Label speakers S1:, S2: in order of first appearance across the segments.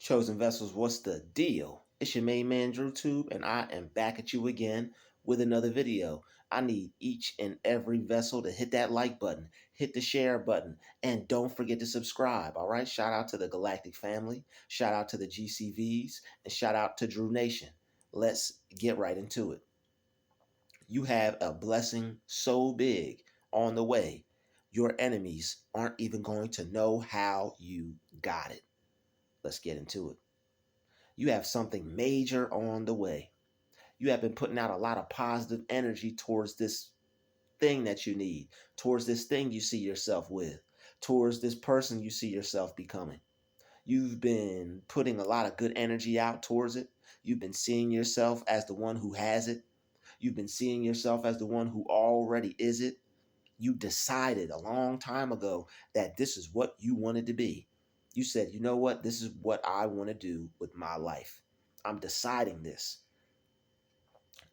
S1: Chosen vessels, what's the deal? It's your main man Drutube, and I am back at you again with another video. I need each and every vessel to hit that like button, hit the share button, and don't forget to subscribe. All right. Shout out to the Galactic family, shout out to the GCVs, and shout out to Drew Nation. Let's get right into it. You have a blessing so big on the way, your enemies aren't even going to know how you got it. Let's get into it. You have something major on the way. You have been putting out a lot of positive energy towards this thing that you need, towards this thing you see yourself with, towards this person you see yourself becoming. You've been putting a lot of good energy out towards it. You've been seeing yourself as the one who has it. You've been seeing yourself as the one who already is it. You decided a long time ago that this is what you wanted to be. You said, you know what? This is what I want to do with my life. I'm deciding this.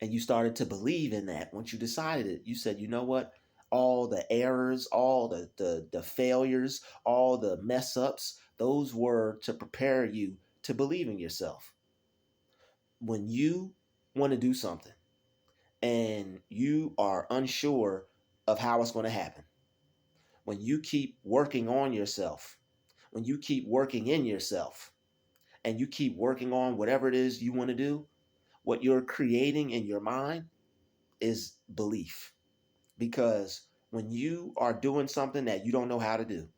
S1: And you started to believe in that. Once you decided it, you said, you know what? All the errors, all the failures, all the mess ups, those were to prepare you to believe in yourself. When you want to do something and you are unsure of how it's going to happen, when you keep working on yourself, when you keep working in yourself, and you keep working on whatever it is you want to do, what you're creating in your mind is belief. Because when you are doing something that you don't know how to do,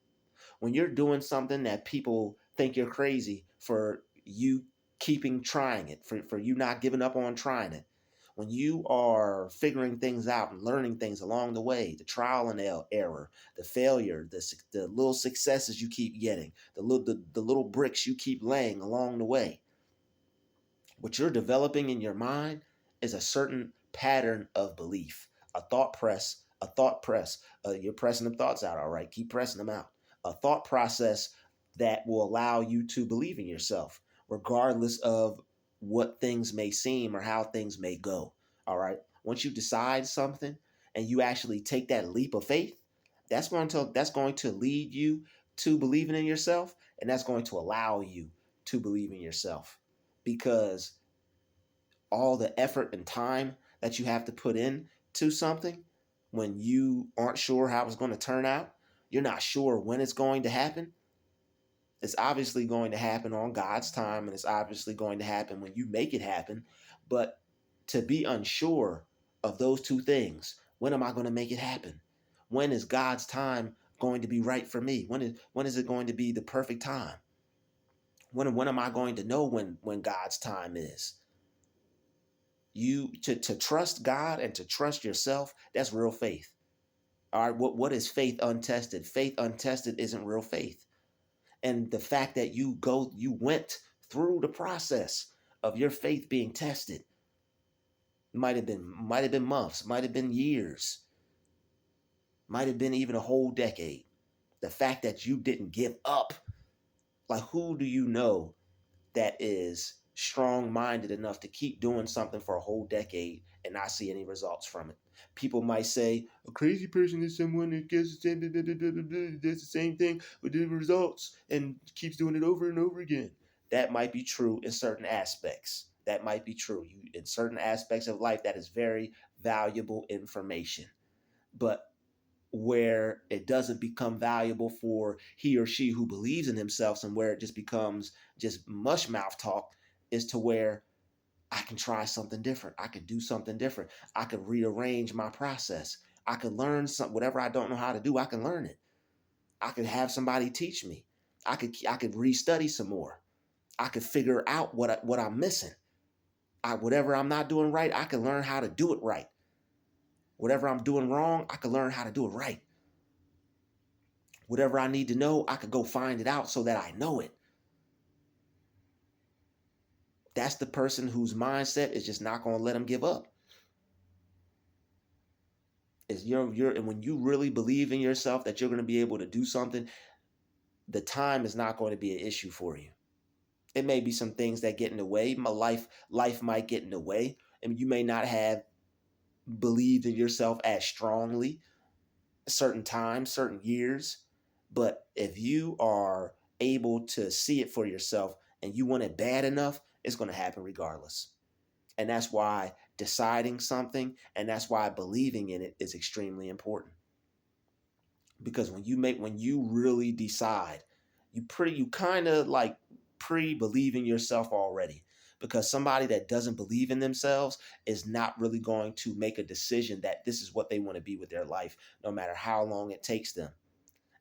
S1: when you're doing something that people think you're crazy for you keeping trying it, for you not giving up on trying it, when you are figuring things out and learning things along the way, the trial and error, the failure, the little successes you keep getting, the little bricks you keep laying along the way, what you're developing in your mind is a certain pattern of belief, a thought press, a thought press. You're pressing the thoughts out, all right? Keep pressing them out. A thought process that will allow you to believe in yourself, regardless of what things may seem or how things may go, all right? Once you decide something and you actually take that leap of faith, that's going to lead you to believing in yourself, and that's going to allow you to believe in yourself, because all the effort and time that you have to put in to something, when you aren't sure how it's going to turn out, you're not sure when it's going to happen. It's obviously going to happen on God's time, and it's obviously going to happen when you make it happen. But to be unsure of those two things, when am I going to make it happen? When is God's time going to be right for me? When is it going to be the perfect time? When am I going to know when God's time is? You to trust God and to trust yourself, that's real faith. All right, what is faith untested? Faith untested isn't real faith. And the fact that you went through the process of your faith being tested, might have been months, might have been years, might have been even a whole decade. The fact that you didn't give up, like, who do you know that is strong-minded enough to keep doing something for a whole decade and not see any results from it? People might say a crazy person is someone that gets the same, does the same thing with different results and keeps doing it over and over again. That might be true in certain aspects. That might be true. In certain aspects of life, that is very valuable information. But where it doesn't become valuable for he or she who believes in themselves, and where it just becomes just mush mouth talk, is to where I can try something different. I could do something different. I could rearrange my process. I could learn something. Whatever I don't know how to do, I can learn it. I could have somebody teach me. I could restudy some more. I could figure out what I'm missing. Whatever I'm not doing right, I can learn how to do it right. Whatever I'm doing wrong, I can learn how to do it right. Whatever I need to know, I could go find it out so that I know it. That's the person whose mindset is just not going to let them give up. And when you really believe in yourself that you're going to be able to do something, the time is not going to be an issue for you. It may be some things that get in the way. Life might get in the way, and you may not have believed in yourself as strongly certain times, certain years. But if you are able to see it for yourself and you want it bad enough, it's going to happen regardless. And that's why deciding something and that's why believing in it is extremely important. Because when you really decide, you kind of like pre-believe in yourself already. Because somebody that doesn't believe in themselves is not really going to make a decision that this is what they want to be with their life, no matter how long it takes them.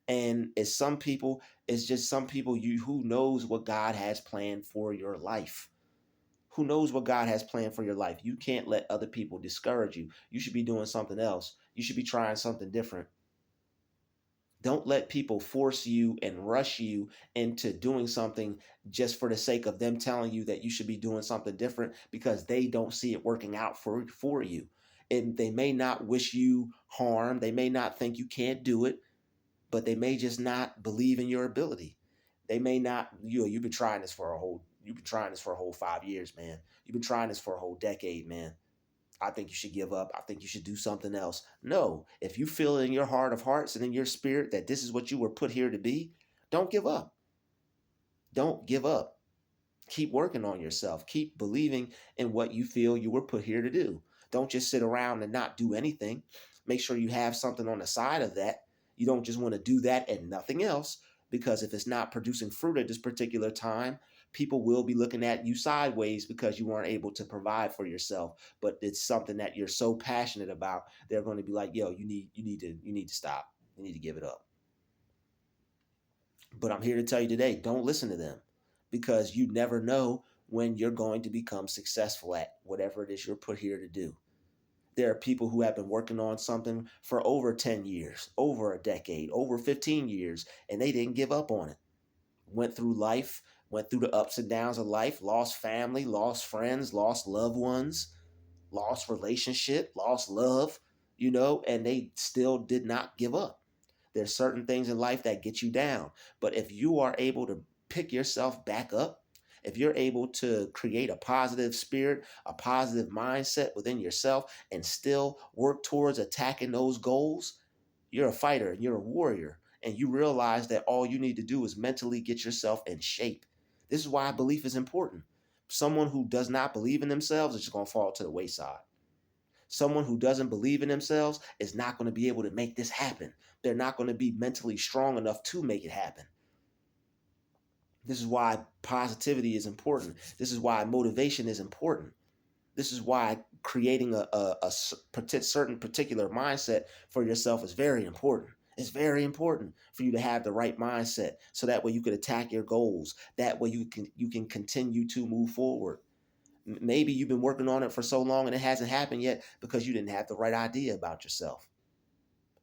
S1: And it's just some people you who knows what God has planned for your life. Who knows what God has planned for your life? You can't let other people discourage you. You should be doing something else. You should be trying something different. Don't let people force you and rush you into doing something just for the sake of them telling you that you should be doing something different because they don't see it working out for you. And they may not wish you harm. They may not think you can't do it, but they may just not believe in your ability. They may not, you've been trying this for a whole 5 years, man. You've been trying this for a whole decade, man. I think you should give up. I think you should do something else. No, if you feel in your heart of hearts and in your spirit that this is what you were put here to be, don't give up. Don't give up. Keep working on yourself. Keep believing in what you feel you were put here to do. Don't just sit around and not do anything. Make sure you have something on the side of that. You don't just want to do that and nothing else, because if it's not producing fruit at this particular time, people will be looking at you sideways because you weren't able to provide for yourself. But it's something that you're so passionate about, they're going to be like, yo, you need to stop. You need to give it up. But I'm here to tell you today, don't listen to them, because you never know when you're going to become successful at whatever it is you're put here to do. There are people who have been working on something for over 10 years, over a decade, over 15 years, and they didn't give up on it. Went through life, went through the ups and downs of life, lost family, lost friends, lost loved ones, lost relationship, lost love, and they still did not give up. There's certain things in life that get you down. But if you are able to pick yourself back up, if you're able to create a positive spirit, a positive mindset within yourself, and still work towards attacking those goals, you're a fighter and you're a warrior. And you realize that all you need to do is mentally get yourself in shape. This is why belief is important. Someone who does not believe in themselves is just going to fall to the wayside. Someone who doesn't believe in themselves is not going to be able to make this happen. They're not going to be mentally strong enough to make it happen. This is why positivity is important. This is why motivation is important. This is why creating a certain particular mindset for yourself is very important. It's very important for you to have the right mindset, so that way you can attack your goals. That way you can continue to move forward. Maybe you've been working on it for so long and it hasn't happened yet because you didn't have the right idea about yourself.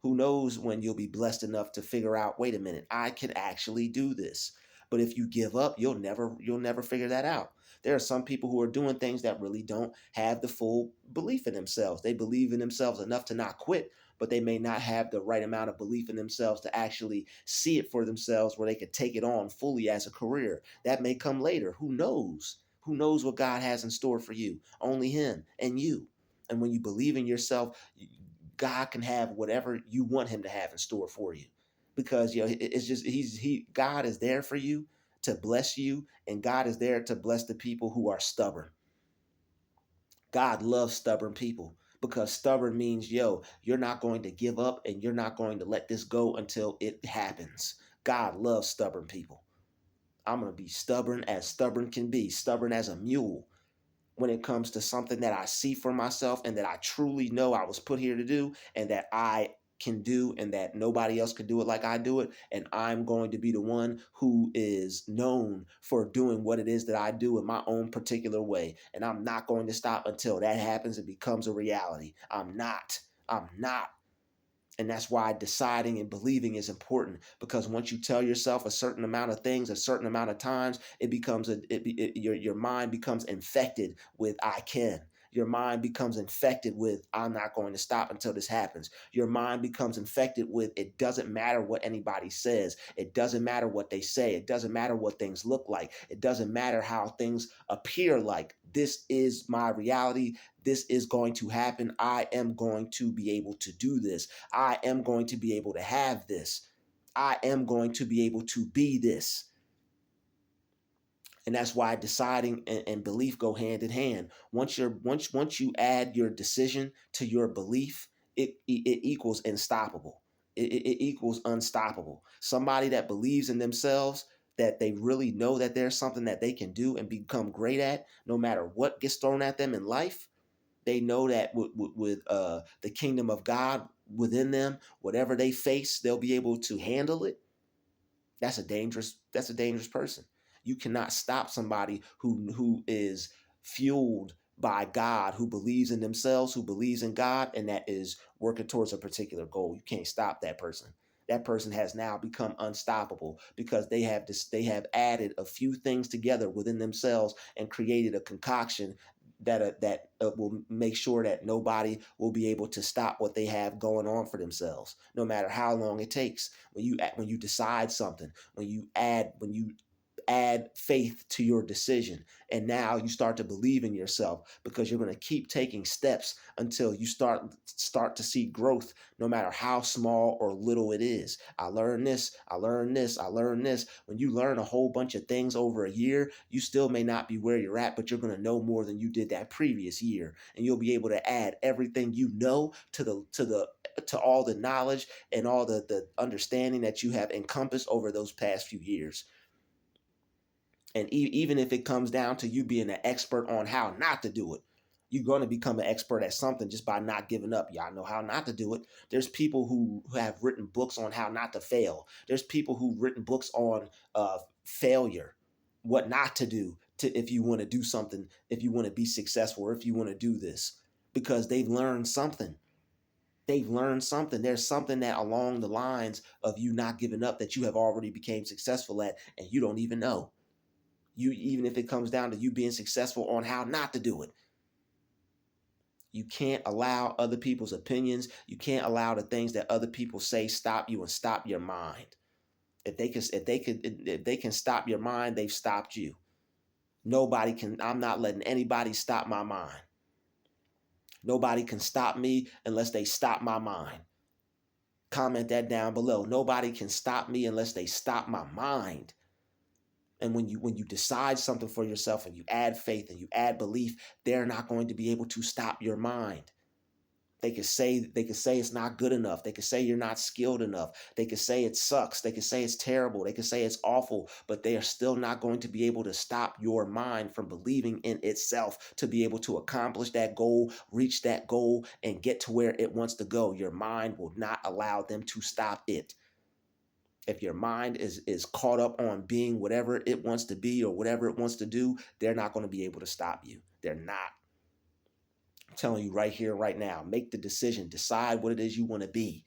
S1: Who knows when you'll be blessed enough to figure out, wait a minute, I can actually do this. But if you give up, you'll never figure that out. There are some people who are doing things that really don't have the full belief in themselves. They believe in themselves enough to not quit, but they may not have the right amount of belief in themselves to actually see it for themselves where they could take it on fully as a career. That may come later. Who knows? Who knows what God has in store for you? Only Him and you. And when you believe in yourself, God can have whatever you want Him to have in store for you, because it's just God is there for you to bless you, and God is there to bless the people who are stubborn. God loves stubborn people, because stubborn means, you're not going to give up and you're not going to let this go until it happens. God loves stubborn people. I'm going to be stubborn can be, stubborn as a mule, when it comes to something that I see for myself and that I truly know I was put here to do, and that I can do, and that nobody else can do it like I do it. And I'm going to be the one who is known for doing what it is that I do in my own particular way. And I'm not going to stop until that happens and becomes a reality. I'm not. I'm not. And that's why deciding and believing is important, because once you tell yourself a certain amount of things a certain amount of times, it becomes your mind becomes infected with I can. Your mind becomes infected with I'm not going to stop until this happens. Your mind becomes infected with it doesn't matter what anybody says. It doesn't matter what they say. It doesn't matter what things look like. It doesn't matter how things appear like. This is my reality. This is going to happen. I am going to be able to do this. I am going to be able to have this. I am going to be able to be this. And that's why deciding and belief go hand in hand. Once you add your decision to your belief, it equals unstoppable. It equals unstoppable. Somebody that believes in themselves, that they really know that there's something that they can do and become great at, no matter what gets thrown at them in life. They know that with the kingdom of God within them, whatever they face, they'll be able to handle it. That's a dangerous person. You cannot stop somebody who is fueled by God, who believes in themselves, who believes in God, and that is working towards a particular goal. You can't stop that person. That person has now become unstoppable because they have added a few things together within themselves and created a concoction that will make sure that nobody will be able to stop what they have going on for themselves, no matter how long it takes. When you decide something, when you add faith to your decision, and now you start to believe in yourself, because you're going to keep taking steps until you start to see growth, no matter how small or little it is. I learned this. When you learn a whole bunch of things over a year, you still may not be where you're at, but you're going to know more than you did that previous year, and you'll be able to add everything you know to all the knowledge and all the understanding that you have encompassed over those past few years. And even if it comes down to you being an expert on how not to do it, you're going to become an expert at something just by not giving up. Y'all know how not to do it. There's people who have written books on how not to fail. There's people who've written books on failure, what not to do if you want to do something, if you want to be successful, or if you want to do this, because they've learned something. They've learned something. There's something that along the lines of you not giving up that you have already became successful at, and you don't even know. Even if it comes down to you being successful on how not to do it. You can't allow other people's opinions. You can't allow the things that other people say stop you and stop your mind. If they can stop your mind, they've stopped you. Nobody can. I'm not letting anybody stop my mind. Nobody can stop me unless they stop my mind. Comment that down below. Nobody can stop me unless they stop my mind. And when you decide something for yourself and you add faith and you add belief, they're not going to be able to stop your mind. They could say it's not good enough. They could say you're not skilled enough. They could say it sucks. They could say it's terrible. They could say it's awful, but they are still not going to be able to stop your mind from believing in itself to be able to accomplish that goal, reach that goal, and get to where it wants to go. Your mind will not allow them to stop it. If your mind is caught up on being whatever it wants to be or whatever it wants to do, they're not going to be able to stop you. They're not. I'm telling you right here, right now, make the decision, decide what it is you want to be.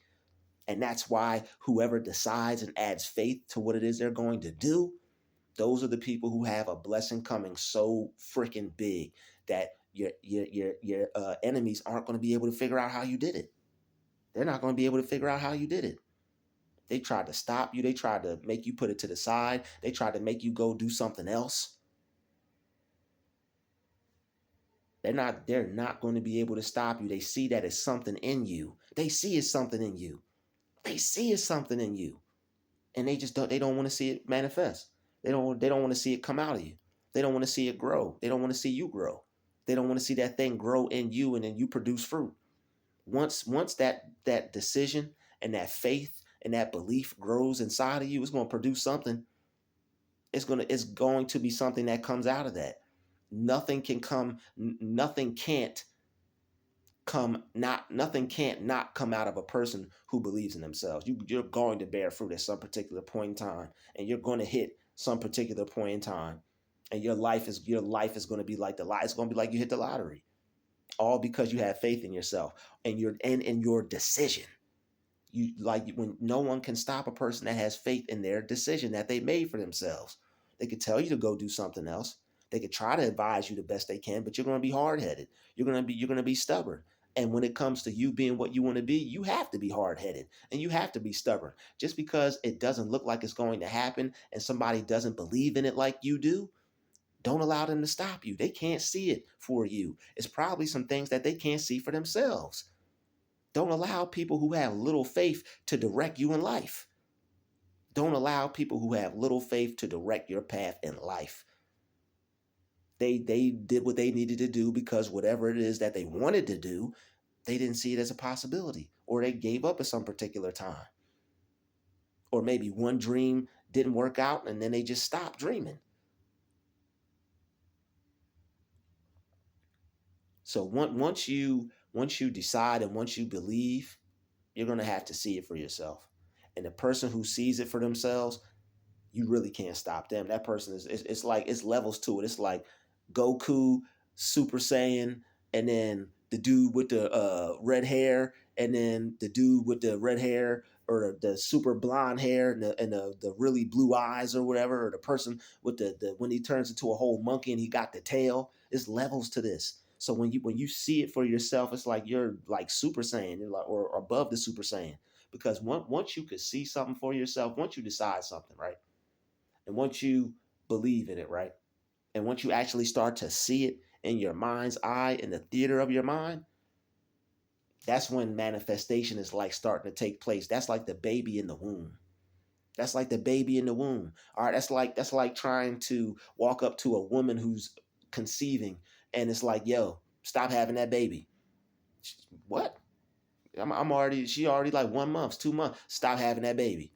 S1: And that's why whoever decides and adds faith to what it is they're going to do, those are the people who have a blessing coming so freaking big that your enemies aren't going to be able to figure out how you did it. They're not going to be able to figure out how you did it. They tried to stop you. They tried to make you put it to the side. They tried to make you go do something else. They're not going to be able to stop you. They see that it's something in you. They see it's something in you. They see it's something in you. And they don't want to see it manifest. They don't want to see it come out of you. They don't want to see it grow. They don't want to see you grow. They don't want to see that thing grow in you and then you produce fruit. Once that decision and that faith and that belief grows inside of you, it's going to produce something. It's going to be something that comes out of that. Nothing can't not come out of a person who believes in themselves. You're going to bear fruit at some particular point in time, and you're going to hit some particular point in time, and your life is going to be like it's going to be like you hit the lottery, all because you have faith in yourself and in your decision. When no one can stop a person that has faith in their decision that they made for themselves. They could tell you to go do something else. They could try to advise you the best they can, but you're going to be hard-headed. You're going to be stubborn. And when it comes to you being what you want to be, you have to be hard-headed and you have to be stubborn. Just because it doesn't look like it's going to happen and somebody doesn't believe in it like you do, don't allow them to stop you. They can't see it for you. It's probably some things that they can't see for themselves. Don't allow people who have little faith to direct you in life. Don't allow people who have little faith to direct your path in life. They did what they needed to do because whatever it is that they wanted to do, they didn't see it as a possibility, or they gave up at some particular time. Or maybe one dream didn't work out and then they just stopped dreaming. So once you decide and once you believe, you're gonna have to see it for yourself. And the person who sees it for themselves, you really can't stop them. That person is it's like it's levels to it. It's like Goku, Super Saiyan, and then the dude with the red hair, and then the dude with the red hair or the super blonde hair and the really blue eyes or whatever, or the person with the when he turns into a whole monkey and he got the tail. It's levels to this. So when you see it for yourself, it's like you're like Super Saiyan, you're like or above the Super Saiyan. Because once you could see something for yourself, once you decide something, right? And once you believe in it, right? And once you actually start to see it in your mind's eye, in the theater of your mind, that's when manifestation is like starting to take place. That's like the baby in the womb. That's like the baby in the womb. All right, that's like trying to walk up to a woman who's conceiving and it's like, yo, stop having that baby. What? I'm already she already like 1 month, 2 months. Stop having that baby.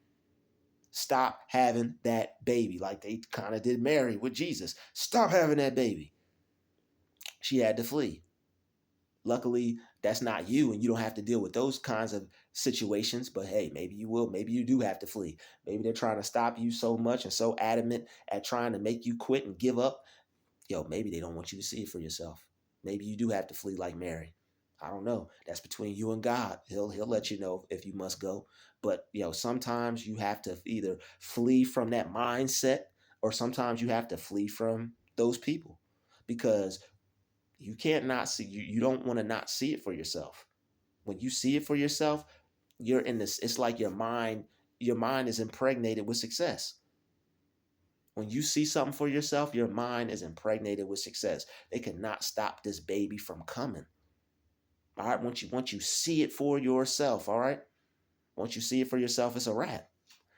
S1: Stop having that baby. Like they kind of did Mary with Jesus. Stop having that baby. She had to flee. Luckily, that's not you, and you don't have to deal with those kinds of situations. But hey, maybe you will. Maybe you do have to flee. Maybe they're trying to stop you so much and so adamant at trying to make you quit and give up. Yo, maybe they don't want you to see it for yourself. Maybe you do have to flee like Mary. I don't know. That's between you and God. He'll let you know if you must go. But sometimes you have to either flee from that mindset or sometimes you have to flee from those people because you can't not see you don't want to not see it for yourself. When you see it for yourself, you're in this it's like your mind is impregnated with success. When you see something for yourself, your mind is impregnated with success. They cannot stop this baby from coming. All right. Once you see it for yourself, all right. Once you see it for yourself, it's a wrap.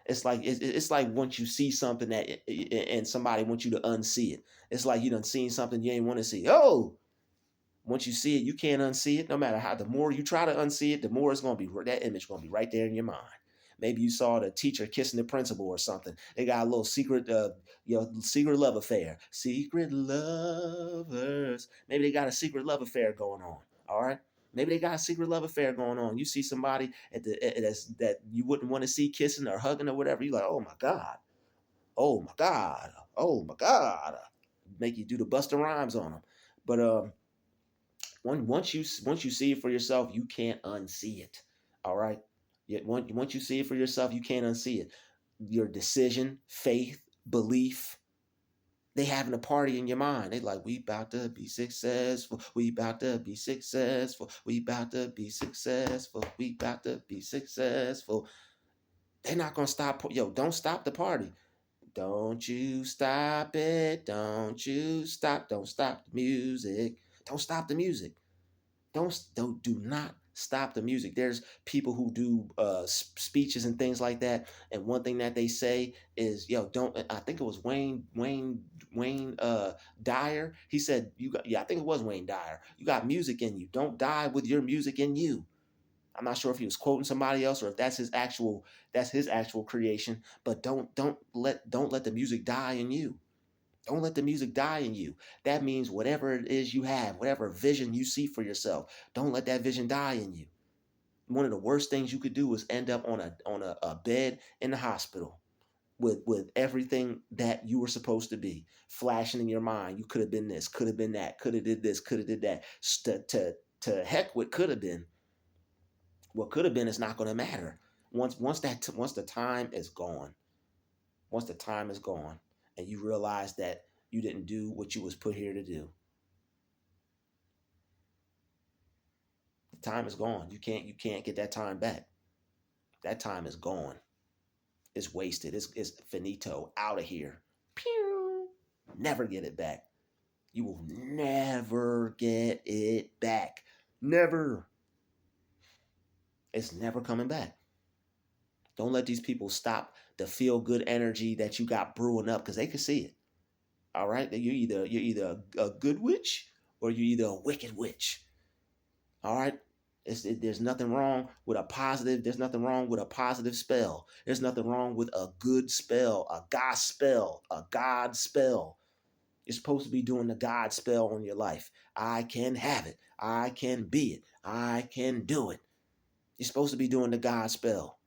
S1: It's like once you see something that and somebody wants you to unsee it. It's like you done seen something you ain't want to see. Oh, once you see it, you can't unsee it. No matter how, the more you try to unsee it, the more it's gonna be that image gonna be right there in your mind. Maybe you saw the teacher kissing the principal or something. They got a little secret, secret love affair. Secret lovers. Maybe they got a secret love affair going on. All right. Maybe they got a secret love affair going on. You see somebody that you wouldn't want to see kissing or hugging or whatever. You're like, oh my god, oh my god, oh my god. Make you do the Busta Rhymes on them. But once you see it for yourself, you can't unsee it. All right. Yet once you see it for yourself, you can't unsee it. Your decision, faith, belief, they having a party in your mind. They like, we about to be successful. We about to be successful. We about to be successful. We about to be successful. They're not gonna stop. Yo, don't stop the party. Don't you stop it. Don't you stop. Don't stop the music. Don't stop the music. Don't do not stop the music. There's people who do speeches and things like that, and one thing that they say is, "Yo, don't." I think it was Wayne Dyer. He said, "You got." Yeah, I think it was Wayne Dyer. You got music in you. Don't die with your music in you. I'm not sure if he was quoting somebody else or if that's his actual creation. But don't let the music die in you. Don't let the music die in you. That means whatever it is you have, whatever vision you see for yourself, don't let that vision die in you. One of the worst things you could do is end up on a bed in the hospital with everything that you were supposed to be flashing in your mind. You could have been this, could have been that, could have did this, could have did that. To heck with could have been. What could have been is not going to matter. Once the time is gone, once the time is gone, and you realize that you didn't do what you was put here to do, the time is gone. You can't get that time back. That time is gone. It's wasted. It's finito. Out of here. Pew. Never get it back. You will never get it back. Never. It's never coming back. Don't let these people stop the feel good energy that you got brewing up because they can see it. All right, you're either a good witch or you're either a wicked witch. All right. There's nothing wrong with a positive. There's nothing wrong with a positive spell. There's nothing wrong with a good spell, a God spell, a God spell. You're supposed to be doing the God spell on your life. I can have it. I can be it. I can do it. You're supposed to be doing the God spell.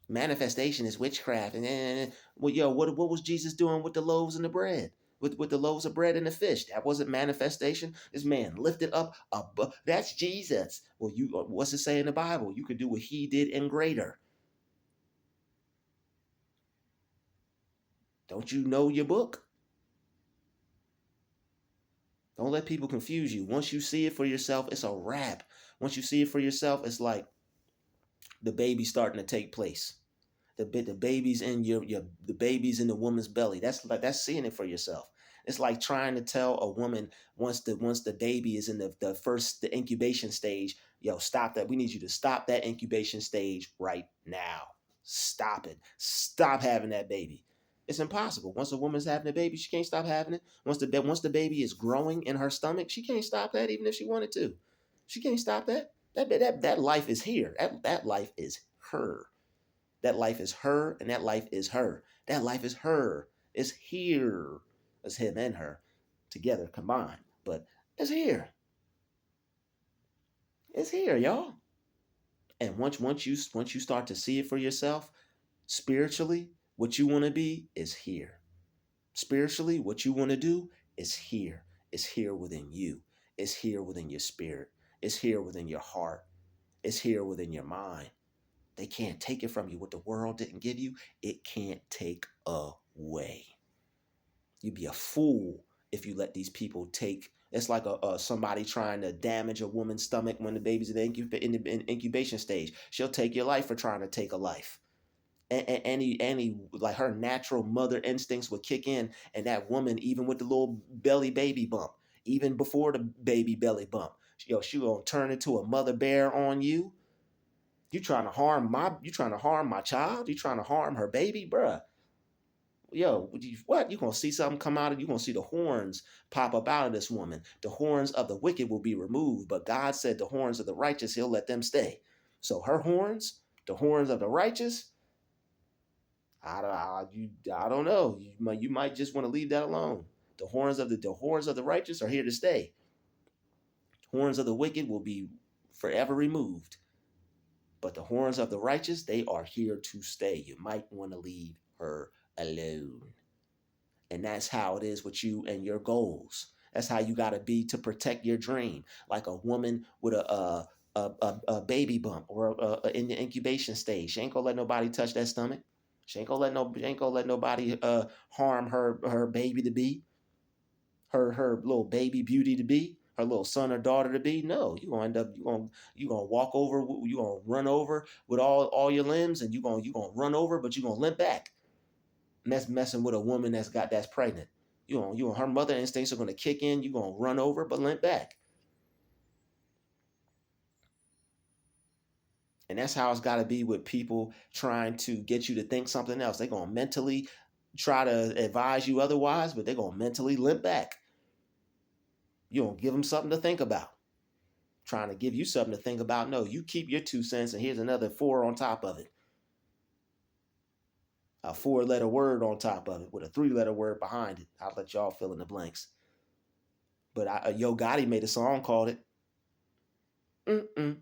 S1: Manifestation is witchcraft. And well, what was Jesus doing with the loaves and the bread? With the loaves of bread and the fish? That wasn't manifestation. This man lifted up above. That's Jesus. Well, what's it say in the Bible? You could do what he did and greater. Don't you know your book? Don't let people confuse you. Once you see it for yourself, it's a wrap. Once you see it for yourself, it's like the baby starting to take place. The baby's in the baby's in the woman's belly. That's seeing it for yourself. It's like trying to tell a woman once the baby is in the incubation stage, stop that. We need you to stop that incubation stage right now. Stop it. Stop having that baby. It's impossible. Once a woman's having a baby, she can't stop having it. Once the baby is growing in her stomach, she can't stop that even if she wanted to. She can't stop that. That life is here. That life is her. That life is her, and that life is her. That life is her. It's here. It's him and her together combined. But it's here. It's here, y'all. And once you start to see it for yourself, spiritually, what you want to be is here. Spiritually, what you want to do is here. It's here within you. It's here within your spirit. It's here within your heart. It's here within your mind. They can't take it from you. What the world didn't give you, it can't take away. You'd be a fool if you let these people take. It's like somebody trying to damage a woman's stomach when the baby's in the incubation stage. She'll take your life for trying to take a life. Any like her natural mother instincts would kick in, and that woman, even with the little belly baby bump, even before the baby belly bump, she gonna turn into a mother bear on you. You trying to harm my child? You trying to harm her baby, bruh? What? You gonna see something come out of you? Gonna see the horns pop up out of this woman. The horns of the wicked will be removed, but God said the horns of the righteous, He'll let them stay. So her horns, the horns of the righteous, I don't know. You might just want to leave that alone. The horns of the righteous are here to stay. Horns of the wicked will be forever removed. But the horns of the righteous, they are here to stay. You might want to leave her alone. And that's how it is with you and your goals. That's how you got to be to protect your dream. Like a woman with a baby bump or in the incubation stage. She ain't gonna let nobody touch that stomach. She ain't gonna let nobody harm her baby to be, her little baby beauty to be, her little son or daughter to be. No, you gonna end up you gonna walk over, you gonna run over with all your limbs, and you gonna run over, but you gonna limp back. And that's messing with a woman that's pregnant. Her mother instincts are gonna kick in. You gonna run over, but limp back. And that's how it's got to be with people trying to get you to think something else. They're going to mentally try to advise you otherwise, but they're going to mentally limp back. You don't give them something to think about. Trying to give you something to think about. No, you keep your 2 cents, and here's another 4 on top of it. A 4-letter word on top of it with a 3-letter word behind it. I'll let y'all fill in the blanks. But Yo Gotti made a song called it. Mm-mm,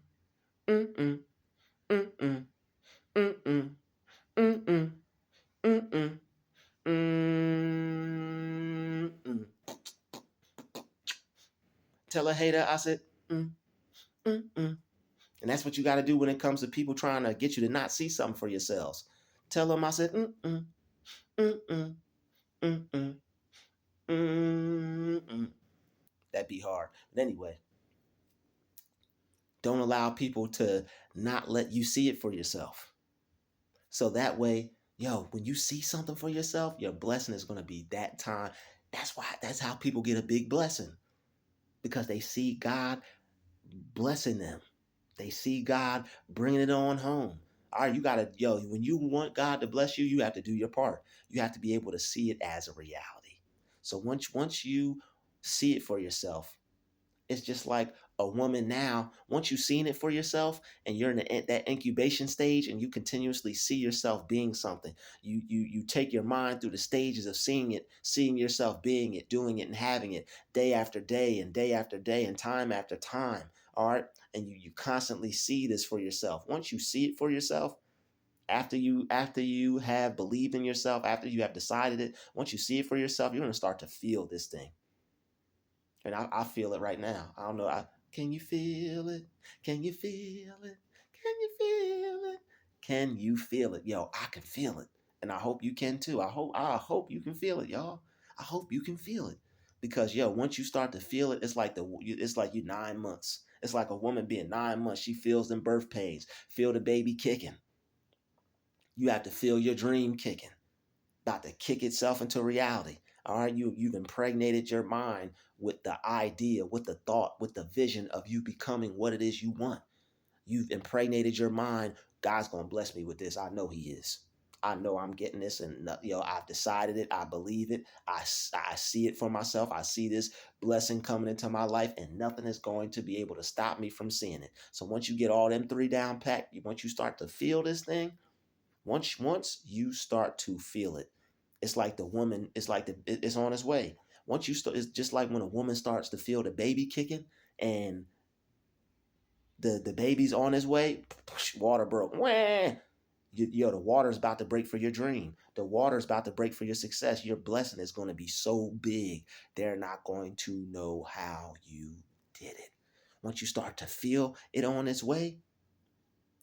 S1: mm-mm, mm-mm, mm-mm, mm-mm, mm-mm, mm-mm. Tell a hater I said, mm. And that's what you got to do when it comes to people trying to get you to not see something for yourselves. Tell them I said, mm. That'd be hard. But anyway, don't allow people to not let you see it for yourself. So that way, when you see something for yourself, your blessing is going to be that time. That's how people get a big blessing, because they see God blessing them. They see God bringing it on home. All right, you gotta, when you want God to bless you, you have to do your part. You have to be able to see it as a reality. So once you see it for yourself, it's just like a woman now. Once you've seen it for yourself and you're in that incubation stage and you continuously see yourself being something, you take your mind through the stages of seeing it, seeing yourself being it, doing it, and having it day after day and day after day and time after time. All right, and you constantly see this for yourself. Once you see it for yourself, after you have believed in yourself, after you have decided it, once you see it for yourself, you're gonna start to feel this thing. And I feel it right now. I don't know. Can you feel it? Can you feel it? Can you feel it? Can you feel it? Yo, I can feel it. And I hope you can too. I hope you can feel it, y'all. I hope you can feel it. Because once you start to feel it, it's like you 9 months. It's like a woman being 9 months. She feels them birth pains, feel the baby kicking. You have to feel your dream kicking, about to kick itself into reality. All right, you've impregnated your mind with the idea, with the thought, with the vision of you becoming what it is you want. You've impregnated your mind. God's gonna bless me with this. I know He is. I know I'm getting this, and I've decided it. I believe it. I see it for myself. I see this blessing coming into my life, and nothing is going to be able to stop me from seeing it. So once you get all them three down pat, once you start to feel this thing, once you start to feel it, it's like the woman, it's like it's on its way. Once you start, it's just like when a woman starts to feel the baby kicking and the baby's on his way. Water broke. Wah! The water's about to break for your dream. The water's about to break for your success. Your blessing is going to be so big, they're not going to know how you did it. Once you start to feel it on its way,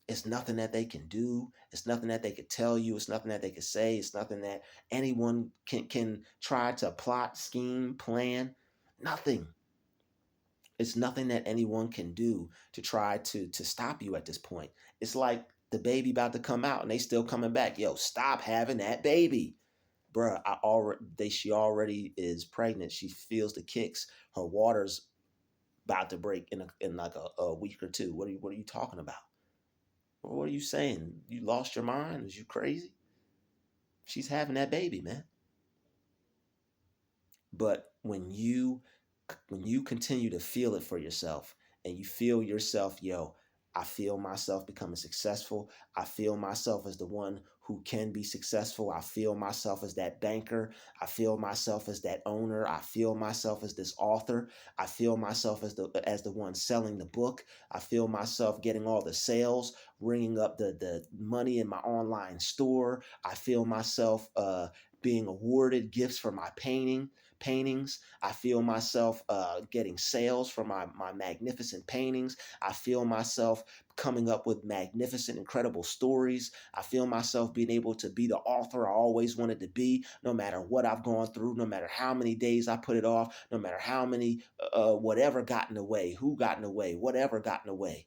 S1: it's nothing that they can do. It's nothing that they could tell you. It's nothing that they could say. It's nothing that anyone can try to plot, scheme, plan. Nothing. It's nothing that anyone can do to try to stop you at this point. It's like the baby about to come out and they still coming back. Yo, stop having that baby. Bruh, she already is pregnant. She feels the kicks. Her water's about to break in like a week or two. What are you talking about? What are you saying? You lost your mind? Is you crazy? She's having that baby, man. But when you continue to feel it for yourself and you feel yourself, I feel myself becoming successful. I feel myself as the one who can be successful. I feel myself as that banker. I feel myself as that owner. I feel myself as this author. I feel myself as the one selling the book. I feel myself getting all the sales, ringing up the money in my online store. I feel myself being awarded gifts for my paintings. I feel myself getting sales for my magnificent paintings. I feel myself coming up with magnificent, incredible stories. I feel myself being able to be the author I always wanted to be, no matter what I've gone through, no matter how many days I put it off, no matter how many, whatever got in the way, who got in the way, whatever got in the way,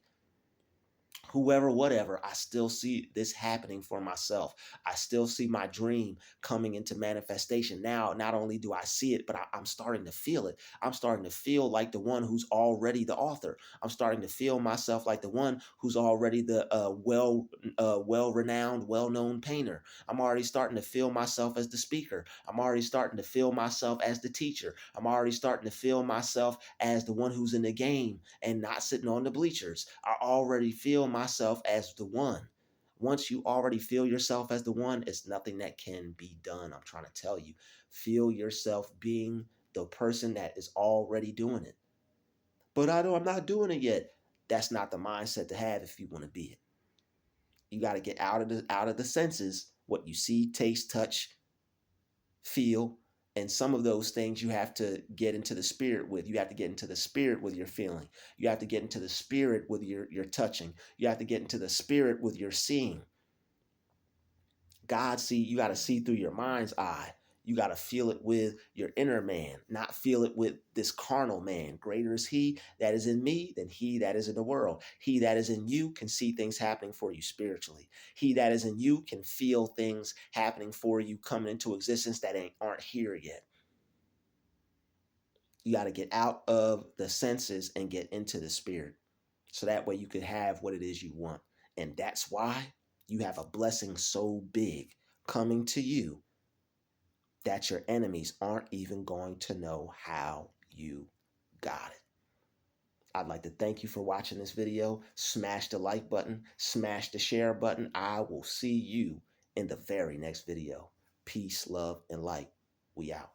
S1: whoever, whatever, I still see this happening for myself. I still see my dream coming into manifestation. Now, not only do I see it, but I'm starting to feel it. I'm starting to feel like the one who's already the author. I'm starting to feel myself like the one who's already the well-renowned, well-known painter. I'm already starting to feel myself as the speaker. I'm already starting to feel myself as the teacher. I'm already starting to feel myself as the one who's in the game and not sitting on the bleachers. I already feel myself as the one. Once you already feel yourself as the one, it's nothing that can be done. I'm trying to tell you. Feel yourself being the person that is already doing it. But I know I'm not doing it yet. That's not the mindset to have if you want to be it. You got to get out of the senses, what you see, taste, touch, feel, and some of those things you have to get into the spirit with. You have to get into the spirit with your feeling. You have to get into the spirit with your touching. You have to get into the spirit with your seeing. You got to see through your mind's eye. You got to feel it with your inner man, not feel it with this carnal man. Greater is he that is in me than he that is in the world. He that is in you can see things happening for you spiritually. He that is in you can feel things happening for you coming into existence that aren't here yet. You got to get out of the senses and get into the spirit. So that way you could have what it is you want. And that's why You have a blessing so big coming to you that your enemies aren't even going to know how you got it. I'd like to thank you for watching this video. Smash the like button, smash the share button. I will see you in the very next video. Peace, love, and light. We out.